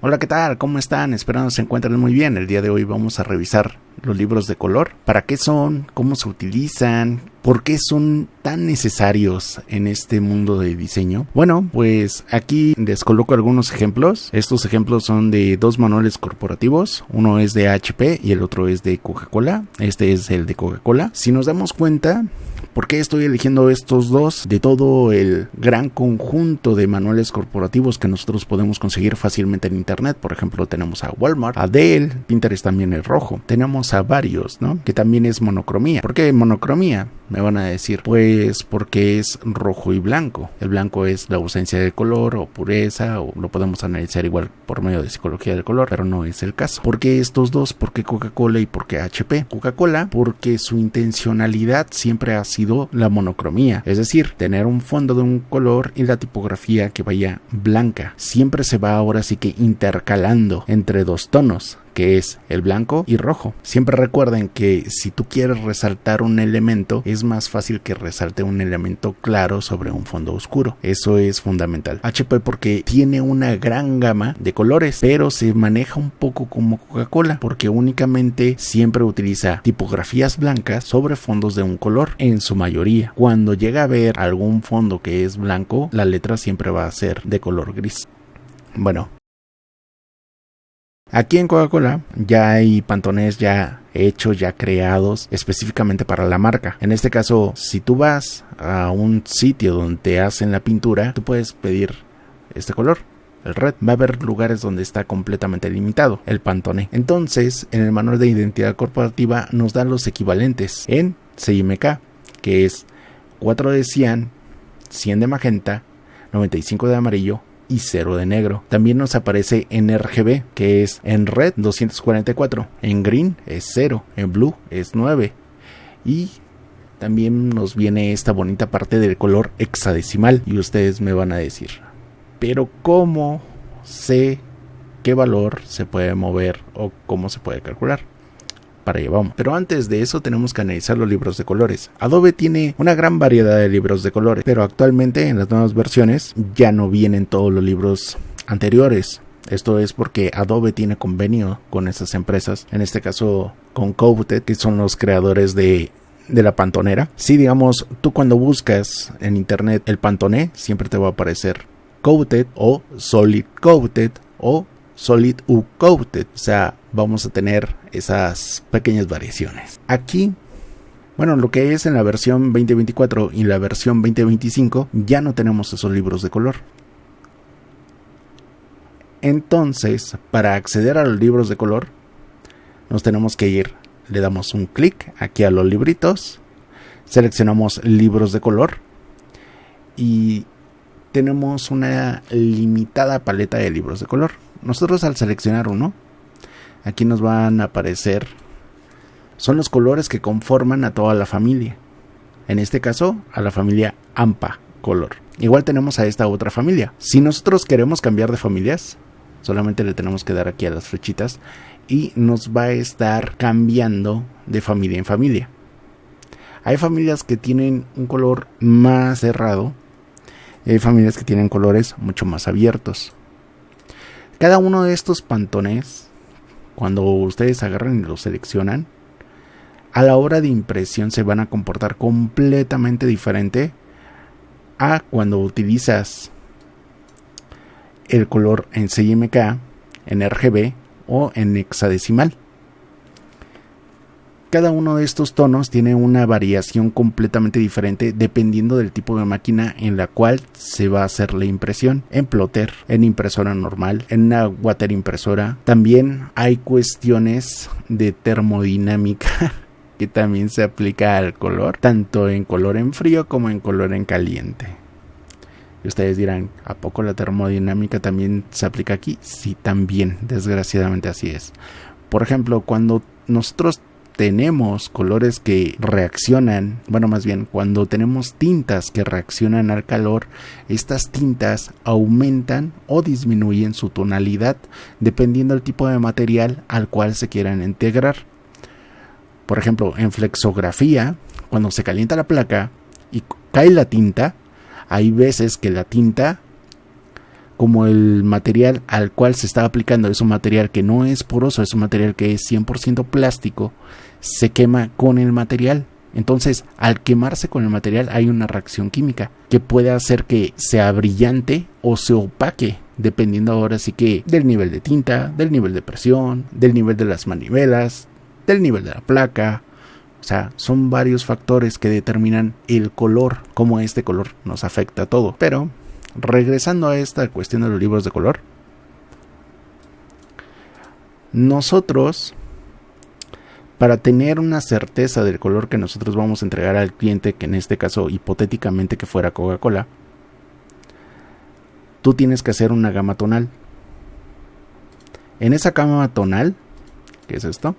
Hola, ¿qué tal? ¿Cómo están? Esperando se encuentren muy bien. El día de hoy vamos a revisar los libros de color. ¿Para qué son? ¿Cómo se utilizan? ¿Por qué son tan necesarios en este mundo de diseño? Bueno, pues aquí les coloco algunos ejemplos. Estos ejemplos son de dos manuales corporativos. Uno es de HP y el otro es de Coca-Cola. Este es el de Coca-Cola. Si nos damos cuenta, ¿por qué estoy eligiendo estos dos de todo el gran conjunto de manuales corporativos que nosotros podemos conseguir fácilmente en internet? Por ejemplo, tenemos a Walmart, a Dell, Pinterest también es rojo. Tenemos a varios, ¿no? Que también es monocromía. ¿Por qué monocromía? Me van a decir, pues porque es rojo y blanco. El blanco es la ausencia de color o pureza, o lo podemos analizar igual por medio de psicología del color, pero no es el caso. ¿Por qué estos dos? ¿Por qué Coca-Cola y por qué HP? Coca-Cola porque su intencionalidad siempre ha sido la monocromía, es decir, tener un fondo de un color y la tipografía que vaya blanca. Siempre se va ahora sí que intercalando entre dos tonos, que es el blanco y rojo. Siempre recuerden que si tú quieres resaltar un elemento, es más fácil que resalte un elemento claro sobre un fondo oscuro. Eso es fundamental. HP porque tiene una gran gama de colores, pero se maneja un poco como Coca-Cola, porque únicamente siempre utiliza tipografías blancas sobre fondos de un color, en su mayoría. Cuando llega a ver algún fondo que es blanco, la letra siempre va a ser de color gris. Bueno, aquí en Coca-Cola ya hay pantonés ya hechos, ya creados específicamente para la marca. En este caso, si tú vas a un sitio donde te hacen la pintura, tú puedes pedir este color, el red. Va a haber lugares donde está completamente limitado el pantoné. Entonces, en el manual de identidad corporativa nos dan los equivalentes en CMYK, que es 4 de cian, 100 de magenta, 95 de amarillo y 0 de negro. También nos aparece en RGB, que es en red 244, en green es 0, en blue es 9, y también nos viene esta bonita parte del color hexadecimal. Y ustedes me van a decir, pero ¿cómo sé qué valor se puede mover o cómo se puede calcular? Para allá vamos. Pero antes de eso tenemos que analizar los libros de colores. Adobe tiene una gran variedad de libros de colores, pero actualmente en las nuevas versiones ya no vienen todos los libros anteriores. Esto es porque Adobe tiene convenio con esas empresas, en este caso con Coated, que son los creadores de la pantonera. Si digamos, tú cuando buscas en internet el pantoné, siempre te va a aparecer Coated o Solid Coated o Solid U Coated. O sea, vamos a tener esas pequeñas variaciones. Aquí, bueno, lo que es en la versión 2024 y la versión 2025, ya no tenemos esos libros de color. Entonces, para acceder a los libros de color, nos tenemos que ir, le damos un clic aquí a los libritos, seleccionamos libros de color y tenemos una limitada paleta de libros de color. Nosotros al seleccionar uno, aquí nos van a aparecer, son los colores que conforman a toda la familia. En este caso, a la familia AMPA color. Igual tenemos a esta otra familia. Si nosotros queremos cambiar de familias, solamente le tenemos que dar aquí a las flechitas y nos va a estar cambiando de familia en familia. Hay familias que tienen un color más cerrado y hay familias que tienen colores mucho más abiertos. Cada uno de estos pantones, cuando ustedes agarran y los seleccionan, a la hora de impresión se van a comportar completamente diferente a cuando utilizas el color en CMYK, en RGB o en hexadecimal. Cada uno de estos tonos tiene una variación completamente diferente dependiendo del tipo de máquina en la cual se va a hacer la impresión. En plotter, en impresora normal, en una water impresora. También hay cuestiones de termodinámica que también se aplica al color, tanto en color en frío como en color en caliente. Y ustedes dirán, ¿a poco la termodinámica también se aplica aquí? Sí, también, desgraciadamente así es. Por ejemplo, cuando nosotros tenemos colores que reaccionan, bueno, más bien cuando tenemos tintas que reaccionan al calor, estas tintas aumentan o disminuyen su tonalidad dependiendo del tipo de material al cual se quieran integrar. Por ejemplo, en flexografía, cuando se calienta la placa y cae la tinta, hay veces que la tinta como el material al cual se está aplicando es un material que no es poroso, es un material que es 100% plástico, se quema con el material. Entonces, al quemarse con el material hay una reacción química que puede hacer que sea brillante o se opaque, dependiendo ahora sí que del nivel de tinta, del nivel de presión, del nivel de las manivelas, del nivel de la placa. O sea, son varios factores que determinan el color, cómo este color nos afecta a todo. Pero, regresando a esta cuestión de los libros de color, nosotros, para tener una certeza del color que nosotros vamos a entregar al cliente, que en este caso hipotéticamente que fuera Coca-Cola, tú tienes que hacer una gama tonal. En esa gama tonal, ¿qué es esto?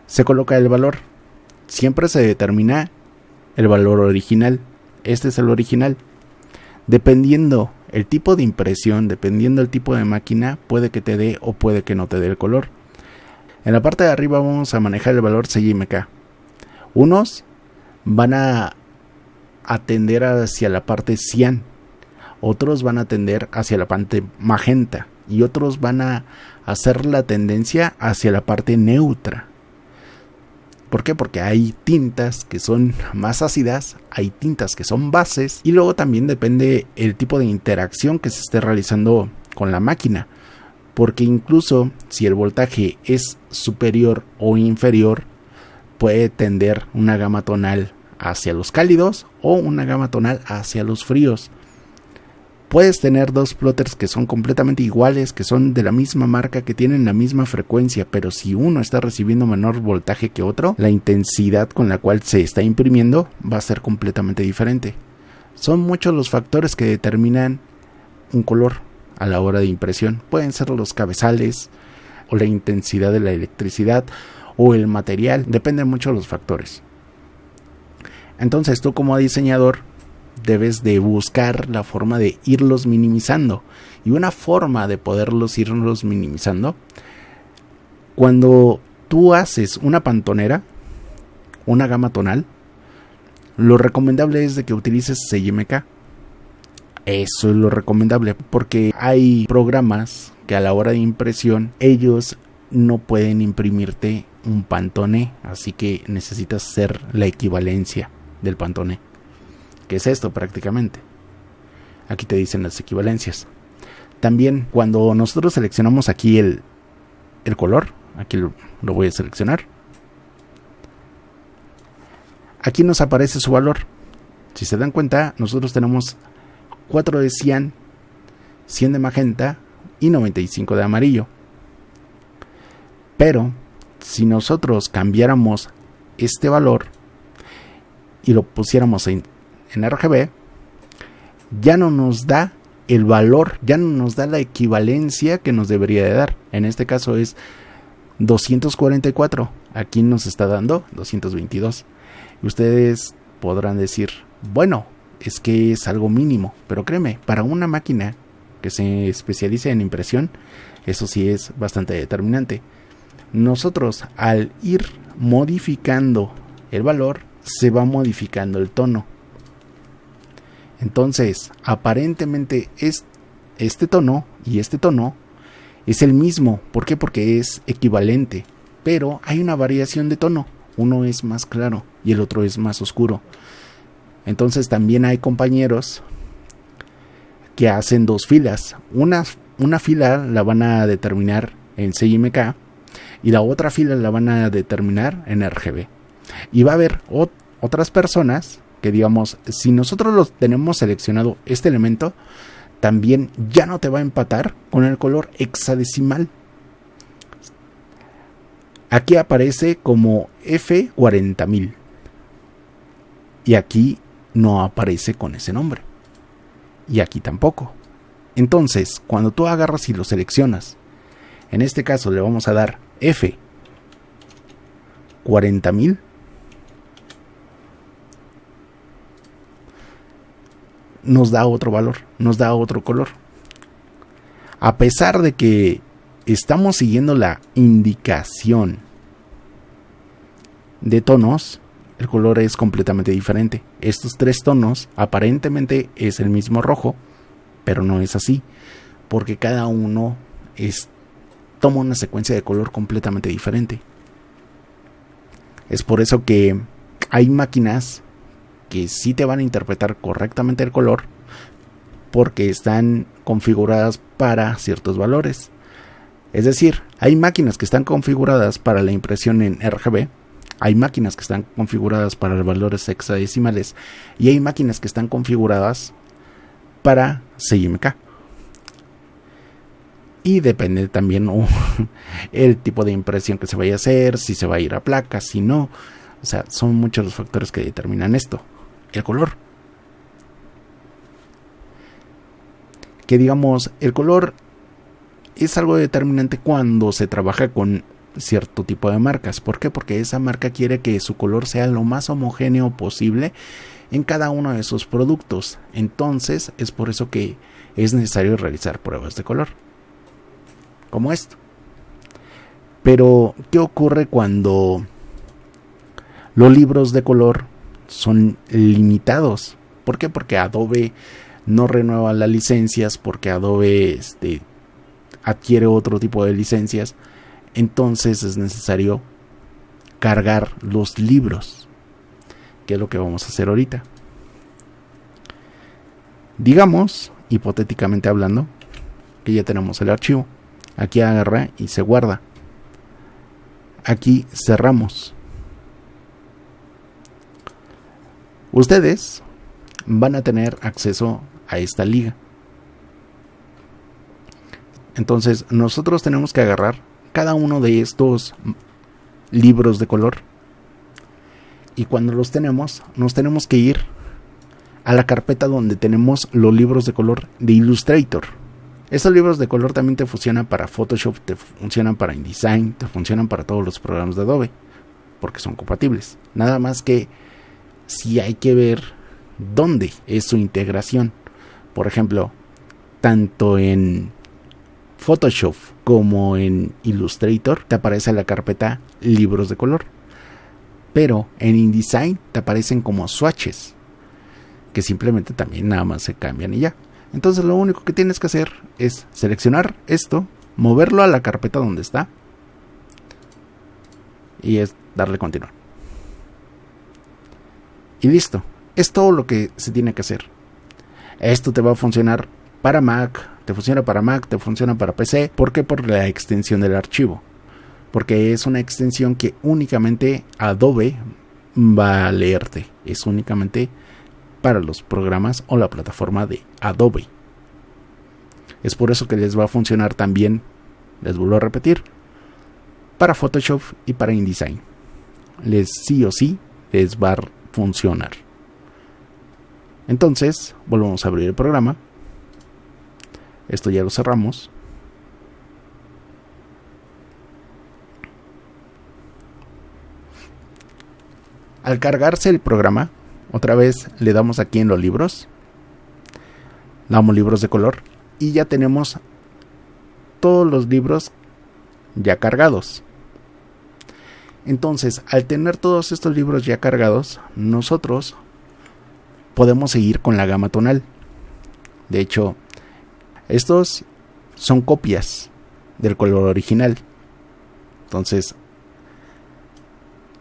Se coloca el valor. Siempre se determina el valor original. Este es el original. Dependiendo el tipo de impresión, dependiendo el tipo de máquina, puede que te dé o puede que no te dé el color. En la parte de arriba vamos a manejar el valor CMYK. Unos van a atender hacia la parte cian, otros van a tender hacia la parte magenta y otros van a hacer la tendencia hacia la parte neutra. ¿Por qué? Porque hay tintas que son más ácidas, hay tintas que son bases y luego también depende el tipo de interacción que se esté realizando con la máquina. Porque incluso si el voltaje es superior o inferior, puede tender una gama tonal hacia los cálidos o una gama tonal hacia los fríos. Puedes tener dos plotters que son completamente iguales, que son de la misma marca, que tienen la misma frecuencia, pero si uno está recibiendo menor voltaje que otro, la intensidad con la cual se está imprimiendo va a ser completamente diferente. Son muchos los factores que determinan un color a la hora de impresión. Pueden ser los cabezales o la intensidad de la electricidad o el material, depende mucho de los factores. Entonces tú como diseñador debes de buscar la forma de irlos minimizando, y una forma de poderlos irlos minimizando, cuando tú haces una pantonera, una gama tonal, lo recomendable es de que utilices CMYK. Eso es lo recomendable, porque hay programas que a la hora de impresión ellos no pueden imprimirte un Pantone, así que necesitas hacer la equivalencia del Pantone. ¿Qué es esto prácticamente? Aquí te dicen las equivalencias. También cuando nosotros seleccionamos aquí el color, aquí lo voy a seleccionar. Aquí nos aparece su valor. Si se dan cuenta, nosotros tenemos 4 de cian, 100 de magenta y 95 de amarillo. Pero si nosotros cambiáramos este valor y lo pusiéramos en RGB, ya no nos da el valor, ya no nos da la equivalencia que nos debería de dar. En este caso es 244, aquí nos está dando 222. Y ustedes podrán decir, bueno, es que es algo mínimo, pero créeme, para una máquina que se especialice en impresión, eso sí es bastante determinante. Nosotros, al ir modificando el valor, se va modificando el tono. Entonces, aparentemente este tono y este tono es el mismo. ¿Por qué? Porque es equivalente, pero hay una variación de tono. Uno es más claro y el otro es más oscuro. Entonces también hay compañeros que hacen dos filas. Una fila la van a determinar en CMYK y la otra fila la van a determinar en RGB. Y va a haber otras personas que, digamos, si nosotros los tenemos seleccionado este elemento, también ya no te va a empatar con el color hexadecimal. Aquí aparece como F40000 y aquí no aparece con ese nombre, y aquí tampoco. Entonces, cuando tú agarras y lo seleccionas, en este caso le vamos a dar F40000, nos da otro valor, nos da otro color. A pesar de que estamos siguiendo la indicación de tonos, el color es completamente diferente. Estos tres tonos aparentemente es el mismo rojo, pero no es así, porque cada uno toma una secuencia de color completamente diferente. Es por eso que hay máquinas que sí te van a interpretar correctamente el color, porque están configuradas para ciertos valores. Es decir, hay máquinas que están configuradas para la impresión en RGB, hay máquinas que están configuradas para los valores hexadecimales y hay máquinas que están configuradas para CMYK. Y depende también el tipo de impresión que se vaya a hacer, si se va a ir a placas, si no. O sea, son muchos los factores que determinan esto. El color. Que digamos, el color es algo determinante cuando se trabaja con cierto tipo de marcas. ¿Por qué? Porque esa marca quiere que su color sea lo más homogéneo posible en cada uno de sus productos. Entonces, es por eso que es necesario realizar pruebas de color. Como esto. Pero, ¿qué ocurre cuando los libros de color son limitados? ¿Por qué? Porque Adobe no renueva las licencias, porque Adobe adquiere otro tipo de licencias. Entonces es necesario cargar los libros, que es lo que vamos a hacer ahorita. Digamos, hipotéticamente hablando, que ya tenemos el archivo. Aquí agarra y se guarda. Aquí cerramos. Ustedes van a tener acceso a esta liga. Entonces nosotros tenemos que agarrar cada uno de estos libros de color. Y cuando los tenemos, nos tenemos que ir a la carpeta donde tenemos los libros de color de Illustrator. Estos libros de color también te funcionan para Photoshop, te funcionan para InDesign, te funcionan para todos los programas de Adobe, porque son compatibles. Nada más que si hay que ver dónde es su integración. Por ejemplo, tanto en Photoshop como en Illustrator te aparece la carpeta libros de color, pero en InDesign te aparecen como swatches, que simplemente también nada más se cambian y ya. Entonces lo único que tienes que hacer es seleccionar esto, moverlo a la carpeta donde está y es darle continuar. Y listo, es todo lo que se tiene que hacer. Esto te va a funcionar para Mac, te funciona para PC. ¿Por qué? Por la extensión del archivo. Porque es una extensión que únicamente Adobe va a leerte. Es únicamente para los programas o la plataforma de Adobe. Es por eso que les va a funcionar también, les vuelvo a repetir, para Photoshop y para InDesign. Sí o sí les va a funcionar. Entonces, volvemos a abrir el programa. Esto ya lo cerramos. Al cargarse el programa, otra vez le damos aquí en los libros. Damos libros de color y ya tenemos todos los libros ya cargados. Entonces, al tener todos estos libros ya cargados, nosotros podemos seguir con la gama tonal. De hecho, estos son copias del color original. Entonces,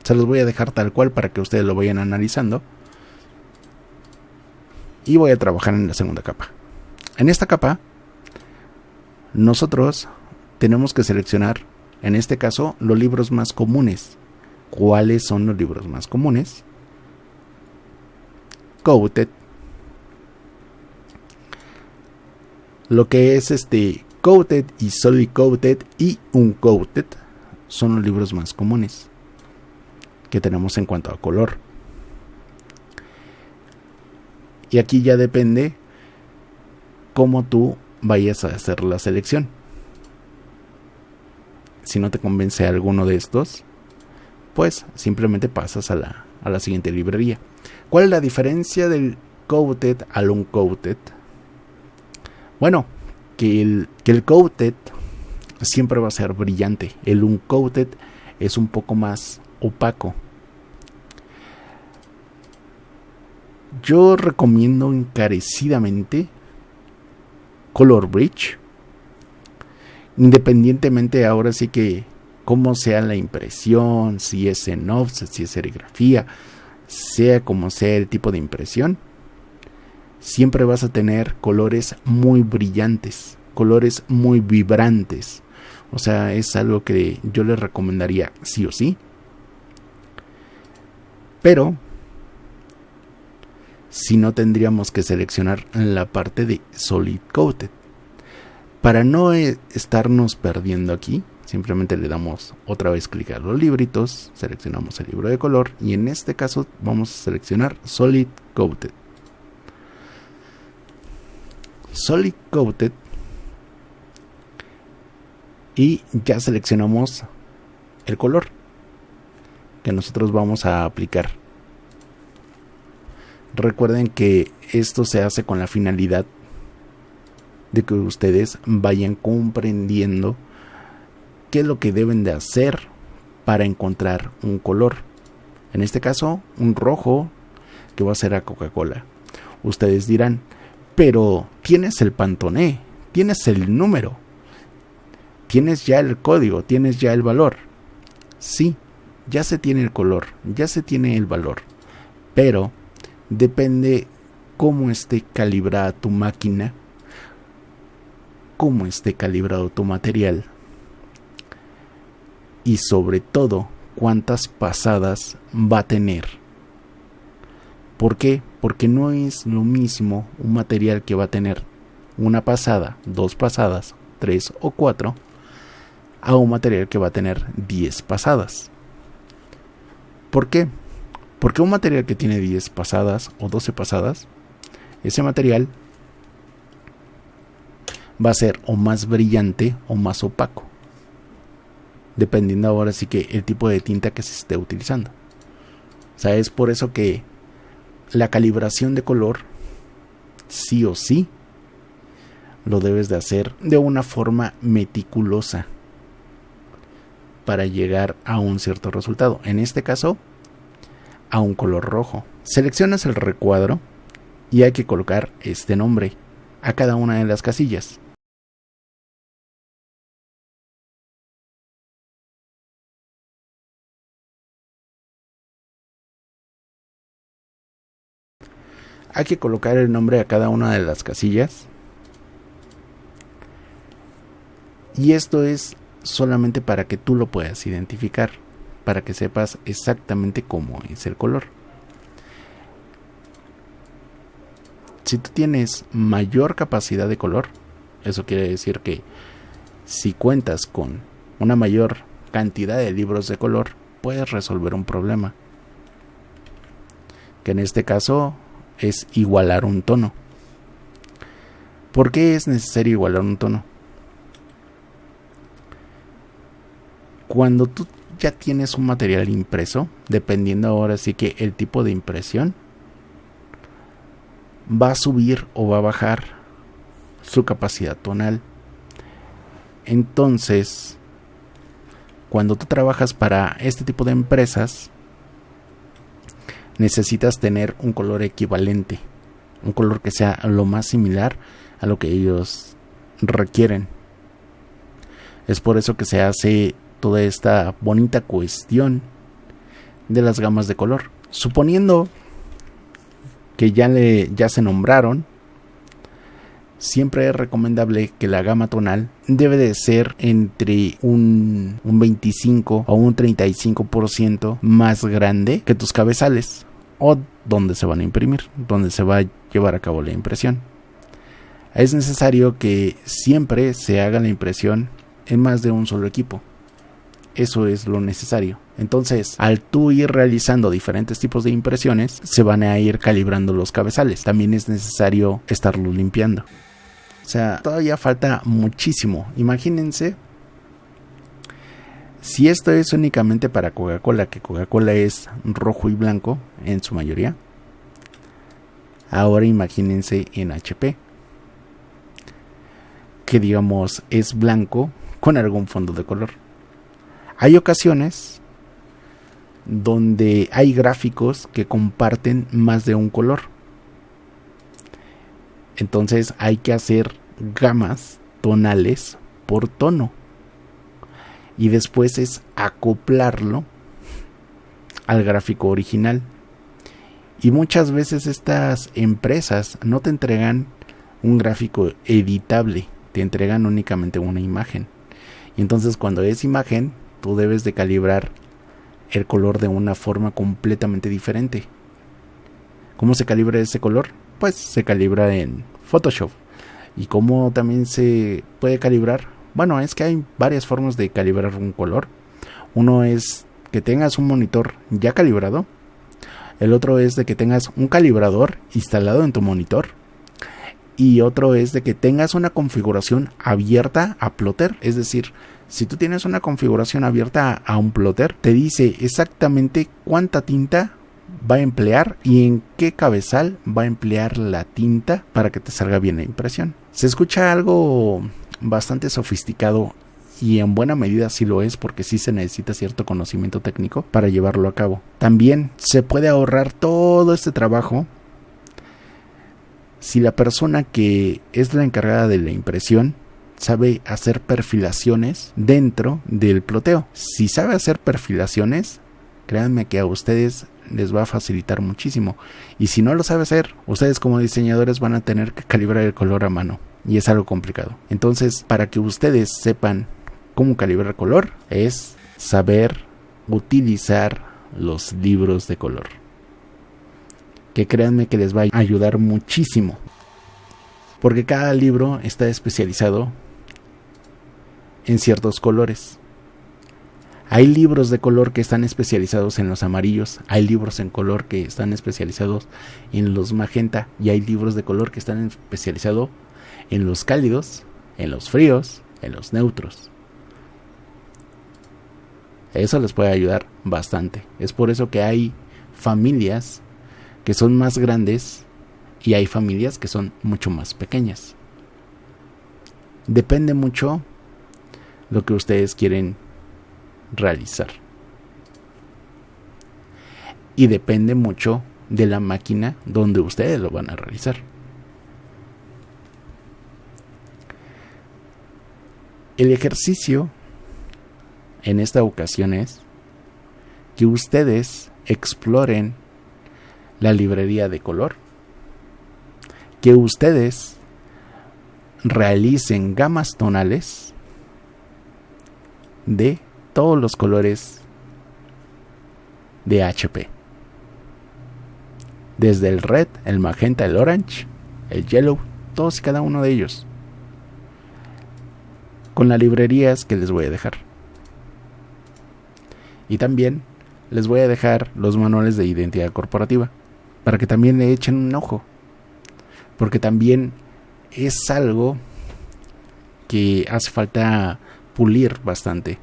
se los voy a dejar tal cual para que ustedes lo vayan analizando. Y voy a trabajar en la segunda capa. En esta capa, nosotros tenemos que seleccionar, en este caso, los libros más comunes. ¿Cuáles son los libros más comunes? Coated. Lo que es Coated y Solid Coated y Uncoated son los libros más comunes que tenemos en cuanto a color. Y aquí ya depende cómo tú vayas a hacer la selección. Si no te convence alguno de estos, pues simplemente pasas a la siguiente librería. ¿Cuál es la diferencia del Coated al Uncoated? Bueno, que el Coated siempre va a ser brillante. El Uncoated es un poco más opaco. Yo recomiendo encarecidamente Color Bridge. Independientemente ahora sí que cómo sea la impresión, si es en offset, si es serigrafía, sea como sea el tipo de impresión, siempre vas a tener colores muy brillantes, colores muy vibrantes. O sea, es algo que yo les recomendaría sí o sí. Pero si no, tendríamos que seleccionar la parte de Solid Coated. Para no estarnos perdiendo aquí, simplemente le damos otra vez clic a los libritos, seleccionamos el libro de color y en este caso vamos a seleccionar Solid Coated. Solid Coated, y ya seleccionamos el color que nosotros vamos a aplicar. Recuerden que esto se hace con la finalidad de que ustedes vayan comprendiendo qué es lo que deben de hacer para encontrar un color. En este caso, un rojo que va a ser a Coca-Cola. Ustedes dirán, pero tienes el Pantone, tienes el número, tienes ya el código, tienes ya el valor. Sí, ya se tiene el color, ya se tiene el valor, pero depende cómo esté calibrada tu máquina, cómo esté calibrado tu material y sobre todo cuántas pasadas va a tener. ¿Por qué? Porque no es lo mismo un material que va a tener una pasada, 2 pasadas, 3 o 4 a un material que va a tener 10 pasadas. ¿Por qué? Porque un material que tiene 10 pasadas o 12 pasadas, ese material va a ser o más brillante o más opaco, dependiendo ahora sí que el tipo de tinta que se esté utilizando. O sea, es por eso que la calibración de color sí o sí lo debes de hacer de una forma meticulosa para llegar a un cierto resultado. En este caso, a un color rojo. Seleccionas el recuadro y hay que colocar este nombre a cada una de las casillas. Hay que colocar el nombre a cada una de las casillas. Y esto es solamente para que tú lo puedas identificar, para que sepas exactamente cómo es el color. Si tú tienes mayor capacidad de color, eso quiere decir que si cuentas con una mayor cantidad de libros de color, puedes resolver un problema, que en este caso es igualar un tono. ¿Por qué es necesario igualar un tono? Cuando tú ya tienes un material impreso, dependiendo ahora sí que el tipo de impresión, va a subir o va a bajar su capacidad tonal. Entonces, cuando tú trabajas para este tipo de empresas, necesitas tener un color equivalente, un color que sea lo más similar a lo que ellos requieren. Es por eso que se hace toda esta bonita cuestión de las gamas de color. Suponiendo que ya se nombraron, siempre es recomendable que la gama tonal debe de ser entre un 25 o un 35% más grande que tus cabezales o donde se van a imprimir, donde se va a llevar a cabo la impresión. Es necesario que siempre se haga la impresión en más de un solo equipo. Eso es lo necesario. Entonces, al tú ir realizando diferentes tipos de impresiones, se van a ir calibrando los cabezales. También es necesario estarlos limpiando. O sea, todavía falta muchísimo. Imagínense, si esto es únicamente para Coca-Cola, que Coca-Cola es rojo y blanco en su mayoría. Ahora imagínense en HP, que digamos es blanco con algún fondo de color. Hay ocasiones donde hay gráficos que comparten más de un color. Entonces hay que hacer gamas tonales por tono. Y después es acoplarlo al gráfico original. Y muchas veces estas empresas no te entregan un gráfico editable, te entregan únicamente una imagen. Y entonces cuando es imagen, tú debes de calibrar el color de una forma completamente diferente. ¿Cómo se calibra ese color? Pues se calibra en Photoshop. ¿Y cómo también se puede calibrar? Bueno, es que hay varias formas de calibrar un color. Uno es que tengas un monitor ya calibrado. El otro es de que tengas un calibrador instalado en tu monitor. Y otro es de que tengas una configuración abierta a plotter. Es decir, si tú tienes una configuración abierta a un plotter, te dice exactamente cuánta tinta va a emplear y en qué cabezal va a emplear la tinta para que te salga bien la impresión. Se escucha algo bastante sofisticado y en buena medida sí lo es, porque sí se necesita cierto conocimiento técnico para llevarlo a cabo. También se puede ahorrar todo este trabajo si la persona que es la encargada de la impresión sabe hacer perfilaciones dentro del ploteo. Si sabe hacer perfilaciones, créanme que a ustedes les va a facilitar muchísimo. Y si no lo sabe hacer, ustedes como diseñadores van a tener que calibrar el color a mano. Y es algo complicado. Entonces, para que ustedes sepan cómo calibrar color, es saber utilizar los libros de color. Que créanme que les va a ayudar muchísimo. Porque cada libro está especializado en ciertos colores. Hay libros de color que están especializados en los amarillos, hay libros en color que están especializados en los magenta y hay libros de color que están especializados en los cálidos, en los fríos, en los neutros. Eso les puede ayudar bastante. Es por eso que hay familias que son más grandes y hay familias que son mucho más pequeñas. Depende mucho lo que ustedes quieren realizar. Y depende mucho de la máquina donde ustedes lo van a realizar. El ejercicio en esta ocasión es que ustedes exploren la librería de color, que ustedes realicen gamas tonales de todos los colores de HP, desde el red, el magenta, el orange, el yellow, todos y cada uno de ellos, con las librerías que les voy a dejar. Y también les voy a dejar los manuales de identidad corporativa para que también le echen un ojo, porque también es algo que hace falta pulir bastante.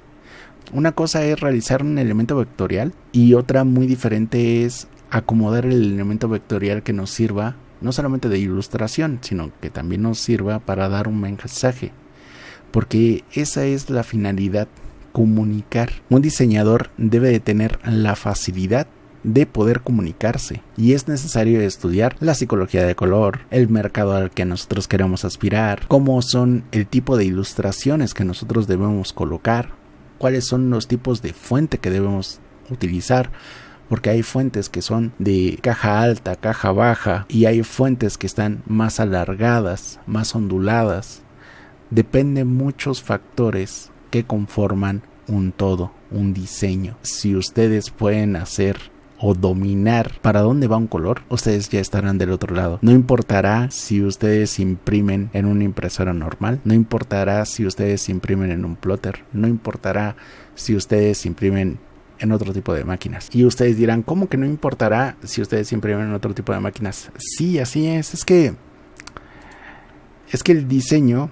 Una cosa es realizar un elemento vectorial y otra muy diferente es acomodar el elemento vectorial que nos sirva no solamente de ilustración, sino que también nos sirva para dar un mensaje, porque esa es la finalidad, comunicar. Un diseñador debe de tener la facilidad de poder comunicarse y es necesario estudiar la psicología de color, el mercado al que nosotros queremos aspirar, cómo son el tipo de ilustraciones que nosotros debemos colocar, cuáles son los tipos de fuente que debemos utilizar, porque hay fuentes que son de caja alta, caja baja y hay fuentes que están más alargadas, más onduladas. Depende muchos factores que conforman un todo, un diseño. Si ustedes pueden hacer o dominar para dónde va un color, ustedes ya estarán del otro lado. No importará si ustedes imprimen en una impresora normal, no importará si ustedes imprimen en un plotter, no importará si ustedes imprimen en otro tipo de máquinas. Y ustedes dirán, ¿cómo que no importará si ustedes imprimen en otro tipo de máquinas? Sí, así es. Es que el diseño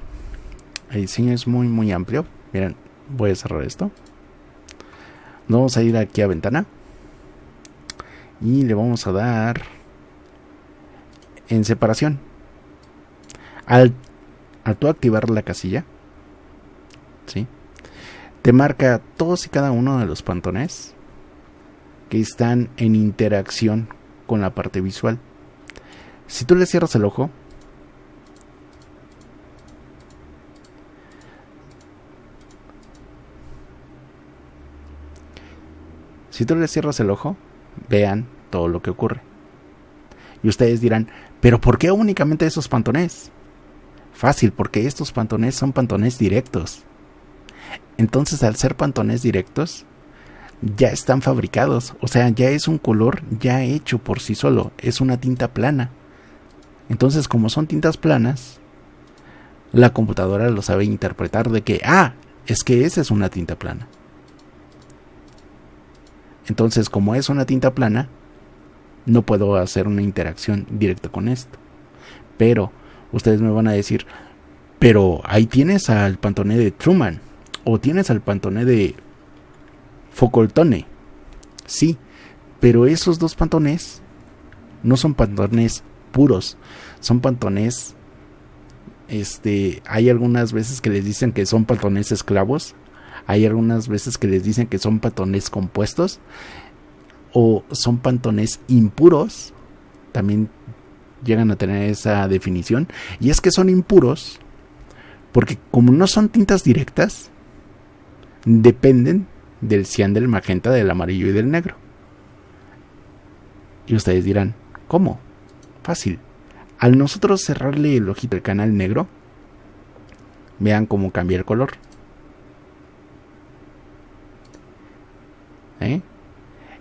es muy amplio. Miren, voy a cerrar esto. Nos vamos a ir aquí a ventana y le vamos a dar en separación. Al tú activar la casilla, ¿sí?, te marca todos y cada uno de los pantones que están en interacción con la parte visual. Si tú le cierras el ojo, Si tú les cierras el ojo, vean todo lo que ocurre. Y ustedes dirán, ¿pero por qué únicamente esos pantonés? Fácil, porque estos pantonés son pantonés directos. Entonces, al ser pantonés directos, ya están fabricados. O sea, ya es un color ya hecho por sí solo. Es una tinta plana. Entonces, como son tintas planas, la computadora lo sabe interpretar de que, es que esa es una tinta plana. Entonces, como es una tinta plana, no puedo hacer una interacción directa con esto. Pero ustedes me van a decir, pero ahí tienes al Pantone de Truman, o tienes al Pantone de Focaltone. Sí, pero esos dos pantones no son pantones puros, son pantones, hay algunas veces que les dicen que son pantones esclavos, hay algunas veces que les dicen que son pantones compuestos, o son pantones impuros, también llegan a tener esa definición. Y es que son impuros porque como no son tintas directas, dependen del cian, del magenta, del amarillo y del negro. Y ustedes dirán, ¿cómo? Fácil. Al nosotros cerrarle el ojito al canal negro, vean cómo cambia el color.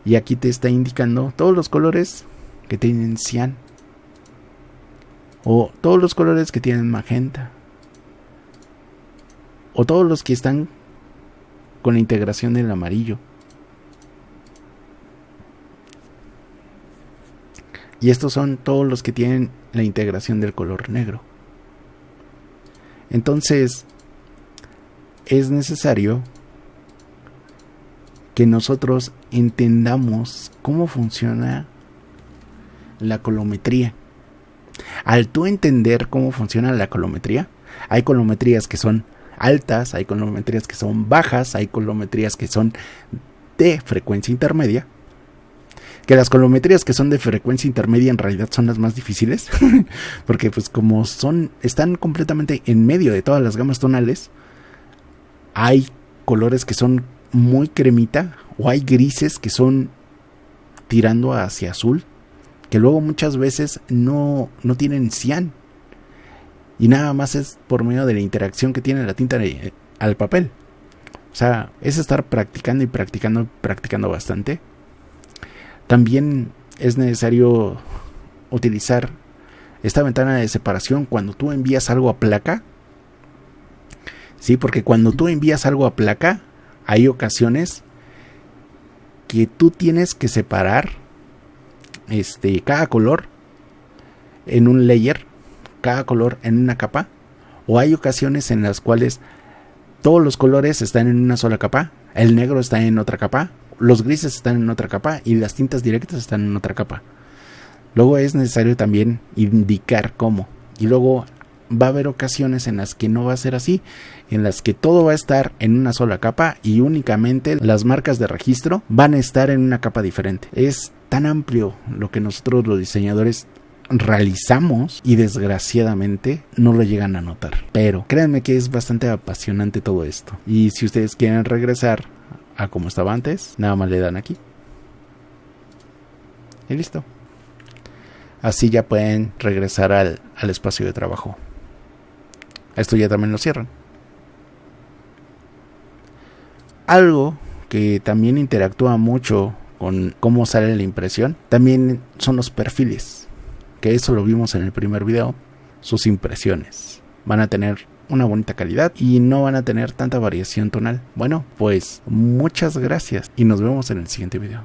Y aquí te está indicando todos los colores que tienen cian, o todos los colores que tienen magenta, o todos los que están con la integración del amarillo. Y estos son todos los que tienen la integración del color negro. Entonces, es necesario que nosotros entendamos cómo funciona la colometría. Al tú entender cómo funciona la colometría, hay colometrías que son altas, hay colometrías que son bajas, hay colometrías que son de frecuencia intermedia. Que las colometrías que son de frecuencia intermedia en realidad son las más difíciles, porque pues como están completamente en medio de todas las gamas tonales, hay colores que son muy cremita, o hay grises que son tirando hacia azul, que luego muchas veces no tienen cian, y nada más es por medio de la interacción que tiene la tinta al papel. O sea, es estar practicando y practicando bastante. También es necesario utilizar esta ventana de separación cuando tú envías algo a placa. Sí, porque cuando tú envías algo a placa, hay ocasiones que tú tienes que separar cada color en un layer, cada color en una capa, o hay ocasiones en las cuales todos los colores están en una sola capa, el negro está en otra capa, los grises están en otra capa y las tintas directas están en otra capa. Luego es necesario también indicar cómo, y luego va a haber ocasiones en las que no va a ser así, en las que todo va a estar en una sola capa y únicamente las marcas de registro van a estar en una capa diferente. Es tan amplio lo que nosotros los diseñadores realizamos y desgraciadamente no lo llegan a notar. Pero créanme que es bastante apasionante todo esto. Y si ustedes quieren regresar a como estaba antes, nada más le dan aquí. Y listo. Así ya pueden regresar al espacio de trabajo. Esto ya también lo cierran. Algo que también interactúa mucho con cómo sale la impresión, también son los perfiles, que eso lo vimos en el primer video. Sus impresiones van a tener una bonita calidad y no van a tener tanta variación tonal. Bueno, pues muchas gracias y nos vemos en el siguiente video.